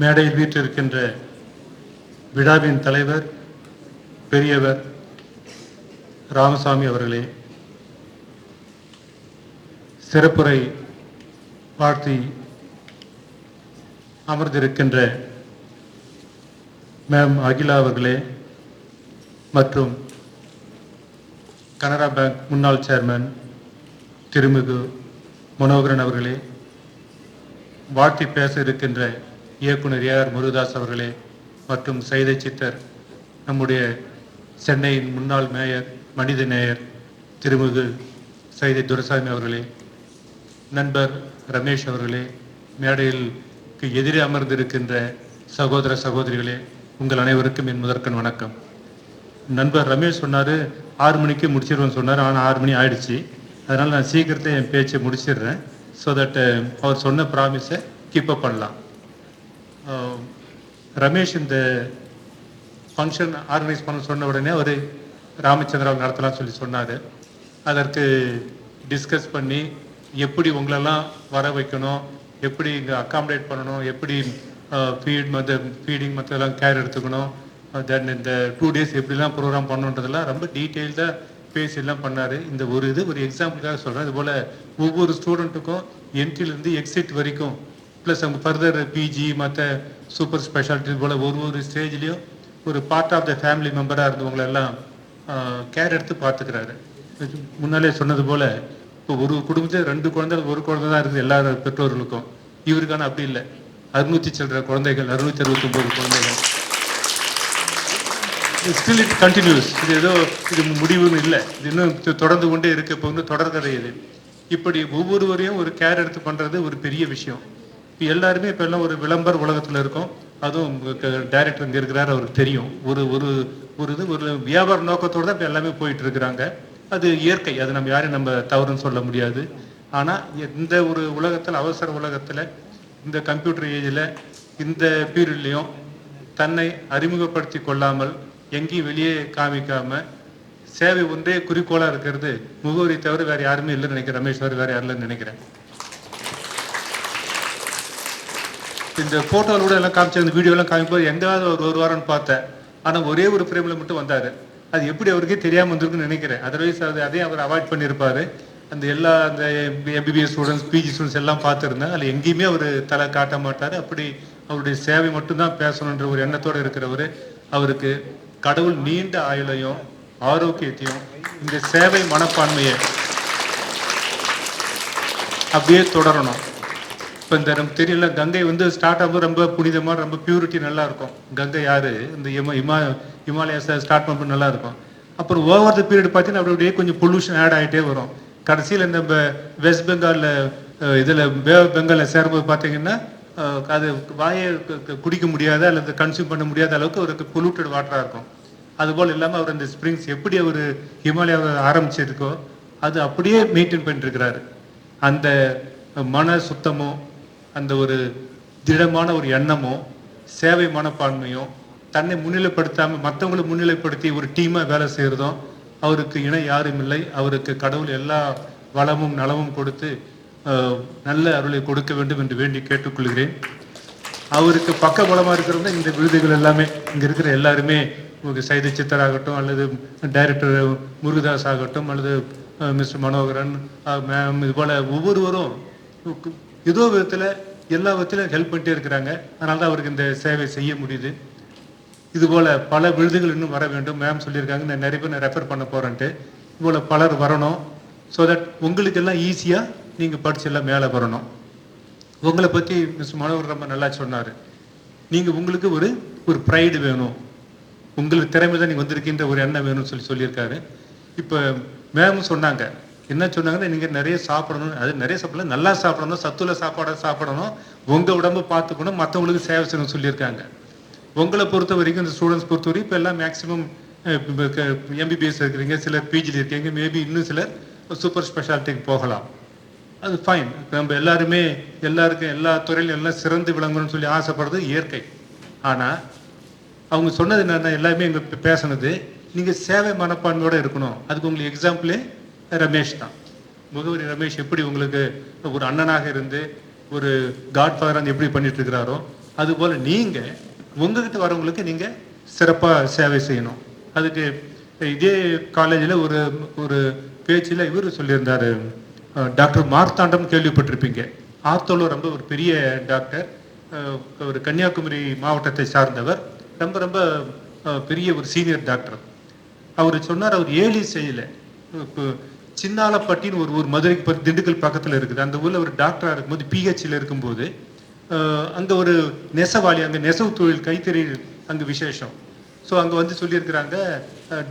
மேடையில் வீற்றிருக்கின்ற விழாவின் தலைவர் பெரியவர் ராமசாமி அவர்களே, சிறப்புரை வாழ்த்தி அமர்ந்திருக்கின்ற மேம் அகிலா அவர்களே மற்றும் கனரா பேங்க் முன்னாள் சேர்மன் திருமிகு மனோகரன் அவர்களே, வாழ்த்தி பேச இருக்கின்ற இயக்குனர் ஏஆர் முருகதாஸ் அவர்களே மற்றும் சைதை சித்தர் நம்முடைய சென்னையின் முன்னாள் மேயர் மனித நேயர் திருமிகு சைதை துரைசாமி அவர்களே, நண்பர் ரமேஷ் அவர்களே, மேடையில் எதிரே அமர்ந்திருக்கின்ற சகோதர சகோதரிகளே, உங்கள் அனைவருக்கும் என் முதற்கண் வணக்கம். நண்பர் ரமேஷ் சொன்னார் 6 மணிக்கு முடிச்சிடுவேன்னு சொன்னார். ஆனால் 6 மணி ஆயிடுச்சு. அதனால் நான் சீக்கிரத்தை என் பேச்சை முடிச்சிடுறேன். ஸோ தட் அவர் சொன்ன ப்ராமிஸை கீப்பப் பண்ணலாம். ரமேஷ் இந்த ஃபங்க்ஷன் ஆர்கனைஸ் பண்ண சொன்ன உடனே அவர் ராமச்சந்திராவை நடத்தலாம்னு சொல்லி சொன்னார். அதற்கு டிஸ்கஸ் பண்ணி எப்படி உங்களெல்லாம் வர வைக்கணும், எப்படி இங்கே அக்காமடேட் பண்ணணும், எப்படி ஃபீடிங் மற்றெல்லாம் கேர் எடுத்துக்கணும், தென் இந்த 2 days எப்படிலாம் ப்ரோக்ராம் பண்ணணுன்றதெல்லாம் ரொம்ப டீட்டெயில்டாக பேசிலாம் பண்ணார். இந்த ஒரு எக்ஸாம்பிளுக்காக சொல்கிறேன். இதுபோல் ஒவ்வொரு ஸ்டூடெண்ட்டுக்கும் என்ட்ரிலேருந்து எக்ஸிட் வரைக்கும் ப்ளஸ் அவங்க ஃபர்தர் பிஜி மற்ற சூப்பர் ஸ்பெஷாலிட்டி போல் ஒரு ஸ்டேஜ்லேயும் ஒரு பார்ட் ஆஃப் த ஃபேமிலி மெம்பராக இருந்தவங்களெல்லாம் கேர் எடுத்து பார்த்துக்கிறாரு. முன்னாலே சொன்னது போல் இப்போ ஒரு குடும்பத்தில் 2 குழந்தை 1 குழந்தை தான் இருக்குது எல்லா பெற்றோர்களுக்கும். இவருக்கான அப்படி இல்லை, 600 சில்லற குழந்தைகள், 669 குழந்தைகள். Still it continuous. இது முடிவுன்னு இல்லை, இது இன்னும் தொடர்ந்து கொண்டே இருக்க போது தொடர்கதை. இது இப்படி ஒவ்வொருவரையும் ஒரு கேர் எடுத்து பண்ணுறது ஒரு பெரிய விஷயம். இப்போ எல்லாருமே இப்போ எல்லாம் ஒரு விளம்பர உலகத்தில் இருக்கோம். அதுவும் டைரக்டர் இங்கே இருக்கிறார், அவருக்கு தெரியும். ஒரு வியாபார நோக்கத்தோடு தான் இப்போ எல்லாமே போயிட்டு இருக்கிறாங்க. அது இயற்கை, அது நம்ம யாரையும் தவறுன்னு சொல்ல முடியாது. ஆனால் இந்த ஒரு உலகத்தில், அவசர உலகத்தில், இந்த கம்ப்யூட்டர் ஏஜில், இந்த பீரியட்லேயும் தன்னை அறிமுகப்படுத்தி கொள்ளாமல் எங்கேயும் வெளியே காமிக்காம சேவை ஒன்றே குறிக்கோளாக இருக்கிறது முகவரி தவிர வேறு யாருமே இல்லைன்னு நினைக்கிறேன். ரமேஷ் வேறு யாரும் இல்லைன்னு நினைக்கிறேன். இந்த ஃபோட்டோவில் கூட எல்லாம் காமிச்சு அந்த வீடியோலாம் காமிப்போது எங்காவது ஒரு வாரம்னு பார்த்தேன். ஆனால் ஒரே ஒரு ஃப்ரேமில் மட்டும் வந்தார். அது எப்படி அவருக்கே தெரியாமல் வந்திருக்குன்னு நினைக்கிறேன். அதர்வைஸ் அதையும் அவர் அவாய்ட் பண்ணியிருப்பார். அந்த எம்பிபிஎஸ் ஸ்டூடெண்ட்ஸ், பிஜி ஸ்டூடெண்ட்ஸ் எல்லாம் பார்த்துருந்தேன். அதில் எங்கேயுமே அவர் தலை காட்ட மாட்டார். அப்படி அவருடைய சேவை மட்டும்தான் பேசணுன்ற ஒரு எண்ணத்தோடு இருக்கிறவர். அவருக்கு கடவுள் நீண்ட ஆயுளையும் ஆரோக்கியத்தையும் இந்த சேவை மனப்பான்மையை அப்படியே தொடரணும். இப்போ இந்த நமக்கு தெரியல, கங்கை ஸ்டார்ட் ஆகும் ரொம்ப புனிதமாக, ரொம்ப பியூரிட்டி நல்லா இருக்கும். கங்கை யாரு இந்த இமாலயாஸை ஸ்டார்ட் பண்ணுறது நல்லா இருக்கும். அப்புறம் ஓவர் த பீரியட் பார்த்தீங்கன்னா அப்படியே கொஞ்சம் பொல்யூஷன் ஆட் ஆகிட்டே வரும். கடைசியில் இந்த வெஸ்ட் பெங்காலில் இதில் பெங்காலில் சேரும்போது பார்த்தீங்கன்னா அது வாயை குடிக்க முடியாத அல்லது கன்சியூம் பண்ண முடியாத அளவுக்கு அவருக்கு பொல்யூட்டட் வாட்டராக இருக்கும். அதுபோல் இல்லாமல் அவர் அந்த ஸ்ப்ரிங்ஸ் எப்படி அவர் ஹிமாலயாவை ஆரம்பிச்சிருக்கோ அது அப்படியே மெயின்டைன் பண்ணிட்டுருக்கிறாரு. அந்த மன சுத்தமோ, அந்த ஒரு திடமான ஒரு எண்ணமோ, சேவை மனப்பான்மையும், தன்னை முன்னிலைப்படுத்தாமல் மற்றவங்களை முன்னிலைப்படுத்தி ஒரு டீமாக வேலை செய்கிறதும் அவருக்கு இணை யாரும் இல்லை. அவருக்கு கடவுள் எல்லா வளமும் நலமும் கொடுத்து நல்ல அருளை கொடுக்க வேண்டும் என்று வேண்டி கேட்டுக்கொள்கிறேன். அவருக்கு பக்க பலமாக இருக்கிறவங்க இந்த விருதுகள் எல்லாமே இங்கே இருக்கிற எல்லாருமே, சைதை சித்தர் ஆகட்டும், அல்லது டைரக்டர் முருகதாஸ் ஆகட்டும், அல்லது மிஸ்டர் மனோகரன் மேம், இதுபோல் ஒவ்வொருவரும் ஏதோ விதத்தில் எல்லா விதத்திலும் ஹெல்ப் பண்ணிட்டே இருக்கிறாங்க. அதனால தான் அவருக்கு இந்த சேவை செய்ய முடியுது. இதுபோல் பல விருதுகள் இன்னும் வர வேண்டும். மேம் சொல்லியிருக்காங்க, நான் நிறைய பேர் நான் ரெஃபர் பண்ண போகிறேன்ட்டு. இதுபோல் பலர் வரணும். ஸோ தட் உங்களுக்கு எல்லாம் ஈஸியாக நீங்கள் படிச்செல்லாம் மேலே வரணும். உங்களை பற்றி மிஸ்டர் மனோகர் ரொம்ப நல்லா சொன்னார். நீங்கள் உங்களுக்கு ஒரு ப்ரைடு வேணும், உங்களுக்கு திறமை தான் நீங்கள் வந்திருக்கின்ற ஒரு எண்ணம் வேணும்னு சொல்லியிருக்காரு. இப்போ மேம் சொன்னாங்க, என்ன சொன்னாங்கன்னா, நீங்கள் நிறைய சாப்பிடணும், அது நிறைய சாப்பிடலாம், நல்லா சாப்பிடணும், சத்துள்ள சாப்பாடாக சாப்பிடணும், உங்கள் உடம்பு பார்த்துக்கணும், மற்றவங்களுக்கு சேவை செய்யணும்னு சொல்லியிருக்காங்க. உங்களை பொறுத்த வரைக்கும், இந்த ஸ்டூடெண்ட்ஸ் பொறுத்த வரைக்கும் இப்போ எல்லாம் மேக்ஸிமம் எம்பிபிஎஸ் இருக்கிறீங்க, சிலர் பிஜியில் இருக்கீங்க, மேபி இன்னும் சிலர் சூப்பர் ஸ்பெஷாலிட்டிக்கு போகலாம். அது ஃபைன். நம்ம எல்லாருக்கும் எல்லா துறையிலும் எல்லாம் சிறந்து விளங்கணும்னு சொல்லி ஆசைப்படுறது இயற்கை. ஆனால் அவங்க சொன்னது என்னென்ன, எல்லாமே எங்களுக்கு பேசினது, நீங்கள் சேவை மனப்பான்மையோடு இருக்கணும். அதுக்கு உங்களுக்கு எக்ஸாம்பிளே ரமேஷ் தான். முகவரி ரமேஷ் எப்படி உங்களுக்கு ஒரு அண்ணனாக இருந்து ஒரு காட்ஃபாதராக எப்படி பண்ணிட்டு இருக்கிறாரோ, அதுபோல் நீங்கள் உங்ககிட்ட வரவங்களுக்கு நீங்கள் சிறப்பாக சேவை செய்யணும். அதுக்கு இதே காலேஜில் ஒரு ஒரு பேச்சில் இவர் சொல்லியிருந்தார், டாக்டர் மார்த்தாண்டம் கேள்விப்பட்டிருப்பீங்க. ஆத்தோல ரொம்ப ஒரு பெரிய டாக்டர், ஒரு கன்னியாகுமரி மாவட்டத்தை சார்ந்தவர், ரொம்ப ரொம்ப பெரிய ஒரு சீனியர் டாக்டர். அவர் சொன்னார், அவர் ஏழி செய்யலை. இப்போ சின்னாலப்பட்டின்னு ஒரு ஊர் மதுரைக்கு திண்டுக்கல் பக்கத்தில் இருக்குது. அந்த ஊரில் ஒரு டாக்டராக இருக்கும்போது பிஹெச்சில் இருக்கும்போது அங்கே ஒரு நெசவாளி, அங்கே நெசவு தொழில் கைத்தறி அங்கே விசேஷம். ஸோ அங்கே வந்து சொல்லியிருக்கிறாங்க,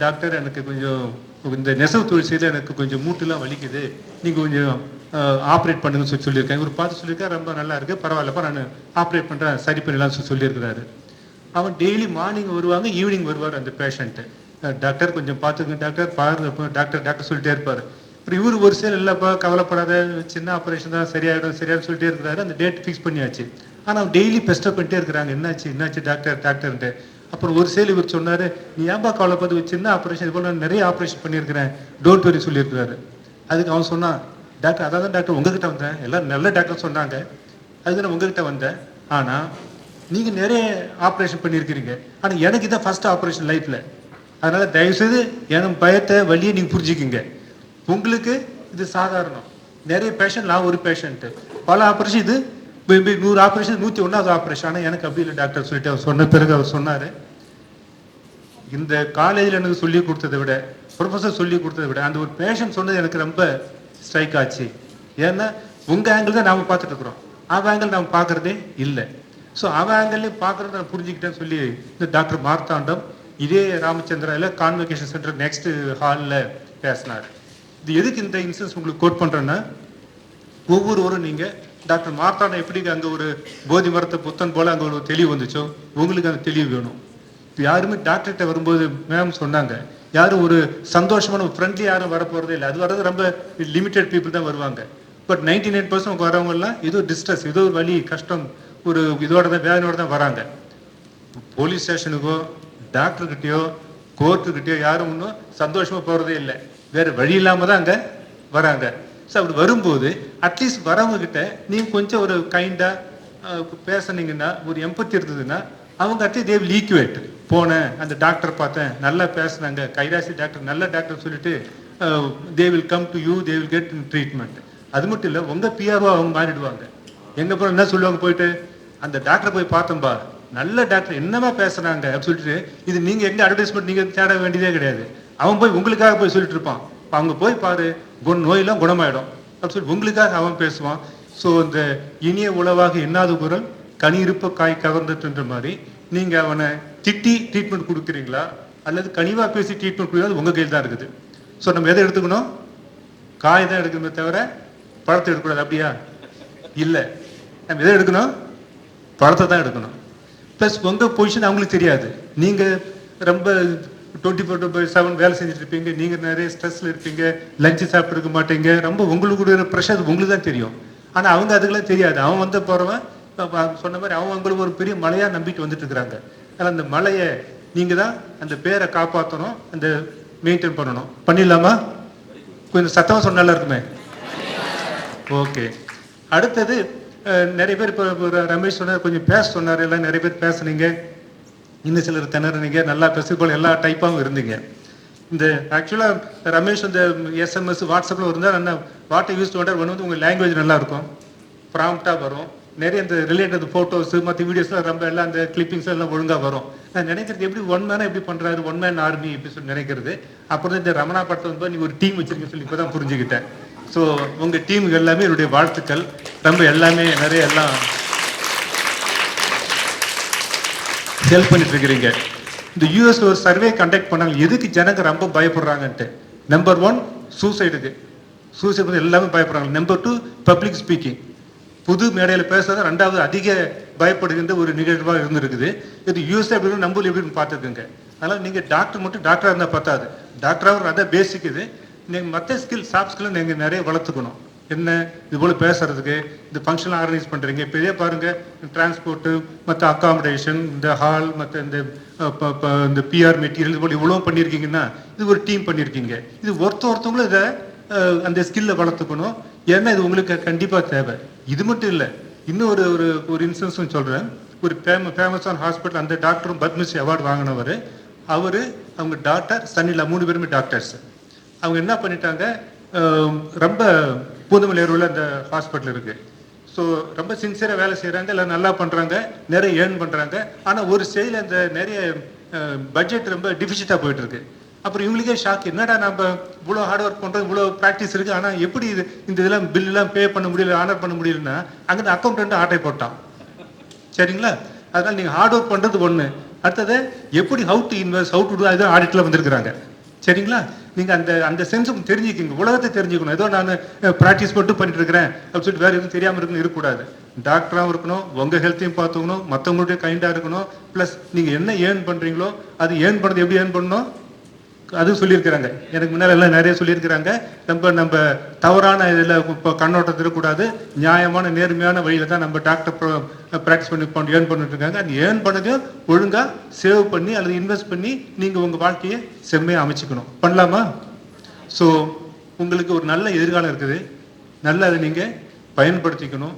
டாக்டர் எனக்கு கொஞ்சம் இந்த நெசவு தொழில் செய்த எனக்கு கொஞ்சம் மூட்டுலாம் வலிக்குது, நீங்கள் கொஞ்சம் ஆப்ரேட் பண்ணுங்கன்னு சொல்லியிருக்காங்க. இவர் பார்த்து சொல்லியிருக்கா, ரொம்ப நல்லா இருக்குது, பரவாயில்லப்பா நான் ஆப்ரேட் பண்ணுறேன், சரி பண்ணலாம் சொல்லியிருக்கிறாரு. அவன் டெய்லி மார்னிங் வருவாங்க, ஈவினிங் வருவார் அந்த பேஷண்ட்டு. டாக்டர் கொஞ்சம் பார்த்துங்க டாக்டர், பாருங்க டாக்டர், டாக்டர் சொல்லிட்டே இருப்பார். அப்புறம் இவர் ஒரு சேல் இல்லைப்பா கவலைப்படாத, சின்ன ஆப்ரேஷன் தான், சரியாயிடும் சரியாயிடும் சொல்லிட்டே இருக்கிறாரு. அந்த டேட் ஃபிக்ஸ் பண்ணியாச்சு. ஆனால் டெய்லி பெஸ்டப் பண்ணிட்டே இருக்கிறாங்க, என்னாச்சு என்னாச்சு டாக்டர் டாக்டர்ன்ட்டு. அப்புறம் ஒரு சேல் இவர் சொன்னார், நீ ஏன்பா கவலைப்பட்டு, சின்ன ஆப்ரேஷன், இது போல் நான் நிறைய ஆப்ரேஷன் பண்ணியிருக்கிறேன், டோன்ட் வெரி சொல்லியிருக்கிறாரு. அதுக்கு அவன் சொன்னான், டாக்டர் அதான் டாக்டர் உங்ககிட்ட வந்தேன், எல்லாம் நல்ல டாக்டர் சொன்னாங்க, அதுக்கு நான் உங்ககிட்ட வந்தேன். ஆனால் நீங்கள் நிறைய ஆப்ரேஷன் பண்ணியிருக்கிறீங்க, ஆனால் எனக்கு இதான் ஃபர்ஸ்ட் ஆப்ரேஷன் லைஃப்பில். அதனால் தயவுசெய்து என் பயத்தை வழியை நீங்கள் புரிஞ்சுக்கிங்க. உங்களுக்கு இது சாதாரணம், நிறைய பேஷண்ட், நான் ஒரு பேஷண்ட்டு, பல ஆப்ரேஷன், இது 100 ஆப்ரேஷன் 101வது ஆப்ரேஷன். ஆனால் எனக்கு அப்படி இல்லை டாக்டர் சொல்லிட்டு அவர் சொன்ன பிறகு அவர் சொன்னார், இந்த காலேஜில் எனக்கு சொல்லி கொடுத்ததை விட, ப்ரொஃபஸர் சொல்லி கொடுத்ததை விட, அந்த ஒரு பேஷண்ட் சொன்னது எனக்கு ரொம்ப ஸ்ட்ரைக் ஆச்சு. ஏன்னா உங்கள் ஆங்கிள் தான் நாம் பார்த்துட்டு இருக்கிறோம், அவன் ஆங்கிள் நாம் பார்க்குறதே இல்லை. ஸோ அவன் ஆங்கிள்லேயும் பார்க்குறத நான் புரிஞ்சுக்கிட்டேன்னு சொல்லி இந்த டாக்டர் மார்த்தாண்டம் இதே ராமச்சந்திராவில் கான்வெகேஷன் சென்டர் நெக்ஸ்ட் ஹாலில் பேசினார். இது எதுக்கு இந்த இன்சிடென்ஸ் உங்களுக்கு கோட் பண்ணுறேன்னா, ஒவ்வொருவரும் நீங்கள் டாக்டர் மார்த்தாண்டம் எப்படி அங்கே ஒரு போதி மரத்தை புத்தன் போல் அங்கே ஒரு தெளிவு வந்துச்சோ, உங்களுக்கு அந்த தெளிவு வேணும். இப்போ யாருமே டாக்டர்கிட்ட வரும்போது மேம் சொன்னாங்க, யாரும் ஒரு சந்தோஷமான ஃப்ரெண்ட்லி யாரும் வரப்போகிறதே இல்லை. அது வர்றது ரொம்ப லிமிட்டட் பீப்புள் தான் வருவாங்க. பட் 99% வரவங்கலாம் ஏதோ டிஸ்ட்ரெஸ், ஏதோ ஒரு வலி கஷ்டம், ஒரு இதோட தான் வேதனையோடு தான் வராங்க. போலீஸ் ஸ்டேஷனுக்கோ டாக்டர்கிட்டயோ கோர்ட்டுக்கிட்டயோ யாரும் இன்னும் சந்தோஷமாக போகிறதே இல்லை, வேறு வழி இல்லாமல் தான் அங்கே வராங்க. ஸோ அப்படி வரும்போது அட்லீஸ்ட் வரவங்க கிட்ட நீங்கள் கொஞ்சம் ஒரு கைண்டாக பேசுனீங்கன்னா, ஒரு எம்பத்தி இருந்ததுன்னா, அவங்க அட்லீஸ்ட் தே வில் ஈக்குவேட். போனேன், அந்த டாக்டர் பார்த்தேன், நல்லா பேசுனாங்க, கைராசி டாக்டர், நல்ல டாக்டர் சொல்லிட்டு they will come to you, they will get treatment. அது மட்டும் இல்லை, உங்கள் பிஆர்ஓ அவங்க மாறிடுவாங்க. எங்கே போய் என்ன சொல்லுவாங்க, போயிட்டு அந்த டாக்டரை போய் பார்த்தோம்பா, நல்ல டாக்டர் என்னமா பேசுறாங்க அப்படின்னு சொல்லிட்டு, இது நீங்கள் எங்கே அட்வர்டைஸ்மெண்ட் நீங்கள் தேட வேண்டியதே கிடையாது, அவன் போய் உங்களுக்காக போய் சொல்லிட்டு இருப்பான். அவங்க போய் பாரு, நோயெல்லாம் குணமாயிடும் அப்படின்னு சொல்லி உங்களுக்காக அவன் பேசுவான். ஸோ இந்த இனிய உளவாக என்னாத குரல் கனி இருப்ப காய் கவர்ந்துட்டுன்ற மாதிரி நீங்கள் அவனை திட்டி ட்ரீட்மெண்ட் கொடுக்குறீங்களா அல்லது கனிவாக பேசி ட்ரீட்மெண்ட் கொடுக்குறது உங்கள் கையில் தான் இருக்குது. ஸோ நம்ம எதை எடுத்துக்கணும், காய் தான் எடுக்கணுமே தவிர பழத்தை எடுக்கக்கூடாது. அப்படியா? இல்லை, நம்ம எதை எடுக்கணும், பழத்தை தான் எடுக்கணும். ப்ளஸ் உங்கள் பொசிஷன் அவங்களுக்கு தெரியாது, நீங்கள் ரொம்ப 24/7 வேலை செஞ்சுட்டு இருப்பீங்க, நீங்கள் நிறைய ஸ்ட்ரெஸ்ஸில் இருப்பீங்க, லஞ்சு சாப்பிட்டு இருக்க மாட்டீங்க, ரொம்ப உங்களுக்கு ப்ரெஷர் உங்களுக்கு தான் தெரியும். ஆனால் அவங்க அதுக்கெல்லாம் தெரியாது. அவன் வந்து போகிறவன் சொன்ன மாதிரி அவன் உங்களுக்கு ஒரு பெரிய மலையாக நம்பிட்டு வந்துட்டு இருக்கிறாங்க. அதனால் அந்த மலையை நீங்கள் தான் அந்த பேரை காப்பாற்றணும், அந்த மெயின்டைன் பண்ணணும். பண்ணிடலாமா? கொஞ்சம் சத்தமாக சொன்னால இருக்குமே. ஓகே, அடுத்தது நிறைய பேர் இப்போ ரமேஷ் சொன்னார், கொஞ்சம் பேச சொன்னார், எல்லாம் நிறைய பேர் பேசுனீங்க, இன்னும் சிலர் திணறுனீங்க, நல்லா பேசி போல் எல்லா டைப்பாகவும் இருந்தீங்க. இந்த ஆக்சுவலாக ரமேஷ் இந்த எஸ்எம்எஸ் வாட்ஸ்அப்பில் இருந்தால் என்ன வாட்டை யூஸ் பண்ணுறாரு, ஒன்று வந்து உங்கள் லாங்குவேஜ் நல்லாயிருக்கும், ப்ராம்ப்டாக வரும், நிறைய இந்த ரிலேட்டட் ஃபோட்டோஸு மற்ற வீடியோஸ்லாம் ரொம்ப எல்லாம் அந்த கிளிப்பிங்ஸ் எல்லாம் ஒழுங்காக வரும். நான் நினைக்கிறது எப்படி ஒன் மேனாக எப்படி பண்ணுறாரு, ஒன் மேன் ஆர்மி எப்படி சொல்லி நினைக்கிறது. அப்புறம் இந்த ரமணா படத்தை வந்து நீங்கள் ஒரு டீம் வச்சுருக்கீங்க சொல்லி இப்போ தான் புரிஞ்சுக்கிட்டேன். ஸோ உங்கள் டீமுக்கு எல்லாமே என்னுடைய வாழ்த்துக்கள். ரொம்ப எல்லாமே நிறைய எல்லாம் ஹெல்ப் பண்ணிட்டு இருக்கிறீங்க. இந்த யூஎஸ்ல ஒரு சர்வே கண்டக்ட் பண்ணாங்க, எதுக்கு ஜனங்க ரொம்ப பயப்படுறாங்கன்ட்டு. நம்பர் 1 சூசைடுக்கு, சூசைடு எல்லாமே பயப்படுறாங்க. நம்பர் 2 பப்ளிக் ஸ்பீக்கிங், புது மேடையில் பேசுறது 2வது அதிக பயப்படுகின்ற ஒரு நிகழ்வாக இருந்திருக்குது. இது யூஎஸ்ல எப்படி நம்மளும் எப்படின்னு பார்த்துக்குங்க. அதனால் நீங்கள் டாக்டர் மட்டும் டாக்டராக இருந்தால் பார்த்தாது, டாக்டராக அதான் பேசிக். இது நீங்கள் மற்ற ஸ்கில் சாஃப்ட் ஸ்கில்லை நீங்கள் நிறைய வளர்த்துக்கணும். என்ன இது போல் பேசுறதுக்கு, இந்த ஃபங்க்ஷன் ஆர்கனைஸ் பண்ணுறீங்க, இப்போ இதே பாருங்கள், டிரான்ஸ்போர்ட்டு, மற்ற அக்காமடேஷன், இந்த ஹால், மற்ற இந்த பிஆர் மெட்டீரியல், இது போல் இவ்வளோ பண்ணியிருக்கீங்கன்னா இது ஒரு டீம் பண்ணியிருக்கீங்க. இது ஒருத்தவங்களும் இதை அந்த ஸ்கில்லை வளர்த்துக்கணும். ஏன்னா இது உங்களுக்கு கண்டிப்பாக தேவை. இது மட்டும் இல்லை, இன்னும் ஒரு ஒரு ஒரு இன்சிடன்ஸும் சொல்கிறேன். ஒரு ஃபேமஸான ஹாஸ்பிட்டல், அந்த டாக்டரும் பத்மஸ்ரீ அவார்டு வாங்கினவர். அவர், அவங்க டாக்டர், சன்னிலா 3 பேருமே டாக்டர்ஸ். அவங்க என்ன பண்ணிட்டாங்க, ரொம்ப பூந்தமல்லியில் அந்த ஹாஸ்பிட்டல் இருக்குது. ஸோ ரொம்ப சின்சியராக வேலை செய்கிறாங்க, எல்லாம் நல்லா பண்ணுறாங்க, நிறைய ஏர்ன் பண்ணுறாங்க. ஆனால் ஒரு ஸ்டேஜில் அந்த நிறைய பட்ஜெட் ரொம்ப டிஃபிசிட்டாக போயிட்டுருக்கு. அப்புறம் இவங்களுக்கே ஷாக், என்னடா நம்ம இவ்வளோ ஹார்ட் ஒர்க் பண்ணுறோம், இவ்வளோ ப்ராக்டிஸ் இருக்குது, ஆனால் எப்படி இந்த இதெல்லாம் பில்லாம் பே பண்ண முடியல, ஆனர் பண்ண முடியலன்னா அங்கே அக்கௌண்ட் ஆட்டை போட்டான். சரிங்களா? அதனால் நீங்கள் ஹார்ட் ஒர்க் பண்ணுறது ஒன்று, அடுத்தது எப்படி how to invest, how to do, அதுதான் ஆடிட்டில் வந்திருக்கிறாங்க. சரிங்களா? நீங்கள் அந்த அந்த சென்ஸும் தெரிஞ்சுக்கிங்க, உலகத்தை தெரிஞ்சுக்கணும். ஏதோ நான் ப்ராக்டிஸ் மட்டும் பண்ணிட்டு இருக்கிறேன் அப்படின்னு சொல்லிட்டு வேறு எதுவும் தெரியாமல் இருக்கக்கூடாது. டாக்டராகவும் இருக்கணும், உங்கள் ஹெல்த்தையும் பார்த்துக்கணும், மற்றவங்களுடைய கைண்டாக இருக்கணும். ப்ளஸ் நீங்கள் என்ன ஏர்ன் பண்ணுறீங்களோ அது ஏர்ன் பண்ணுறது எப்படி ஏர்ன் பண்ணணும் அதுவும் சொல்லியிருக்கிறாங்க. எனக்கு முன்னால் எல்லாம் நிறைய சொல்லியிருக்கிறாங்க. நம்ம தவறான இதில் இப்போ கண்ணோட்டத்தில் இருக்கக்கூடாது, நியாயமான நேர்மையான வழியில் தான் நம்ம டாக்டர் ப்ராக்டிஸ் பண்ணி ஏர்ன் பண்ணிட்டு இருக்காங்க. அது ஏர்ன் பண்ணதையும் ஒழுங்காக சேவ் பண்ணி அல்லது இன்வெஸ்ட் பண்ணி நீங்கள் உங்கள் வாழ்க்கையை செம்மையாக அமைச்சிக்கணும். பண்ணலாமா? ஸோ உங்களுக்கு ஒரு நல்ல எதிர்காலம் இருக்குது, நல்லா அதை நீங்கள் பயன்படுத்திக்கணும்,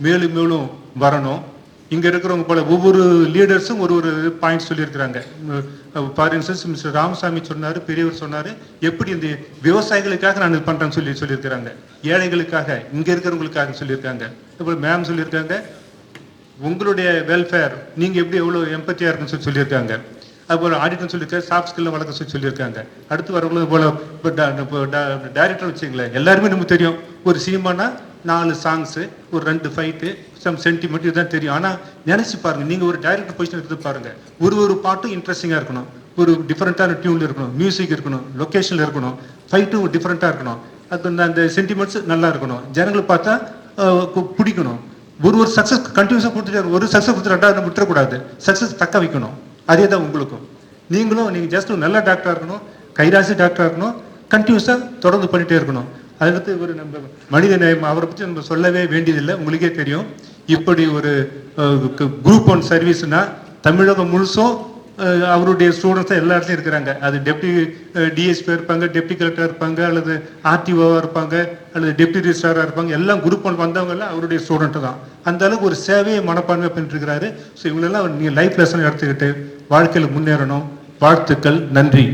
மேலும் மேலும் வரணும். இங்கே இருக்கிறவங்க போல ஒவ்வொரு லீடர்ஸும் ஒரு ஒரு பாயிண்ட் சொல்லியிருக்கிறாங்க. ஃபார் இன்ஸ்டன்ஸ் மிஸ்டர் ராமசாமி சொன்னார், பெரியவர் சொன்னார், எப்படி இந்த விவசாயிகளுக்காக நான் இது பண்ணுறேன்னு சொல்லியிருக்கிறாங்க, ஏழைகளுக்காக, இங்கே இருக்கிறவங்களுக்காக சொல்லியிருக்காங்க. இப்போ மேம் சொல்லியிருக்காங்க, உங்களுடைய வெல்ஃபேர் நீங்கள் எப்படி எவ்வளோ எம்பத்தியாக இருக்குன்னு சொல்லியிருக்காங்க. அதுபோல் ஆடிட்னு சொல்லியிருக்காரு, சாஃப்ட் ஸ்கில்ல வளர்க்க சொல்லியிருக்காங்க. அடுத்து வரவங்களும் போல இப்போ டைரக்டர் வச்சுங்களேன், எல்லாருமே நமக்கு தெரியும், ஒரு சினிமானா 4 சாங்ஸு, ஒரு 2 ஃபைட்டு, சம் சென்டிமெண்ட், இதுதான் தெரியும். ஆனால் நினச்சி பாருங்கள், நீங்கள் ஒரு டைரக்டர் பொசிஷன் எடுத்து பாருங்கள், ஒரு பாட்டும் இன்ட்ரெஸ்டிங்காக இருக்கணும், ஒரு டிஃப்ரெண்ட்டான டியூனில் இருக்கணும், மியூசிக் இருக்கணும், லொக்கேஷனில் இருக்கணும், ஃபைட்டும் டிஃப்ரெண்ட்டாக இருக்கணும், அது அந்த சென்டிமெண்ட்ஸ் நல்லா இருக்கணும், ஜனங்களை பார்த்தா பிடிக்கணும். ஒரு சக்ஸஸ் கண்டினியூஸாக கொடுத்துட்டு, ஒரு சக்ஸஸ் கொடுத்து 2வது நம்ம விட்டுறக்கூடாது, சக்ஸஸ் தக்க வைக்கணும். அதே தான் உங்களுக்கும். நீங்கள் ஜஸ்ட் நல்ல டாக்டராக இருக்கணும், கைராசி டாக்டராக இருக்கணும், கண்டினியூஸாக தொடர்ந்து பண்ணிகிட்டே இருக்கணும். அடுத்து ஒரு நம்ம மனித நேயம், அவரை பற்றி நம்ம சொல்லவே வேண்டியதில்லை, உங்களுக்கே தெரியும். இப்படி ஒரு குரூப் 1 சர்வீஸ்னா தமிழகம் முழுசும் அவருடைய ஸ்டூடெண்ட்ஸ் எல்லா இடத்துலையும் இருக்கிறாங்க. அது டெப்டி டிஎஸ்பி இருப்பாங்க, டெப்டி கலெக்டர் இருப்பாங்க, அல்லது ஆர்டிஓவாக இருப்பாங்க, அல்லது டெப்டி ரிஜிஸ்ட்ராராக இருப்பாங்க. எல்லாம் குரூப் 1 வந்தவங்கெல்லாம் அவருடைய ஸ்டூடெண்ட்டு தான். அந்த அளவுக்கு ஒரு சேவையை மனப்பான்மை பண்ணிட்டு இருக்கிறாரு. ஸோ இவங்களெல்லாம் நீங்கள் லைஃப் லெசன் எடுத்துக்கிட்டு வாழ்க்கையில் முன்னேறணும். வாழ்த்துக்கள். நன்றி.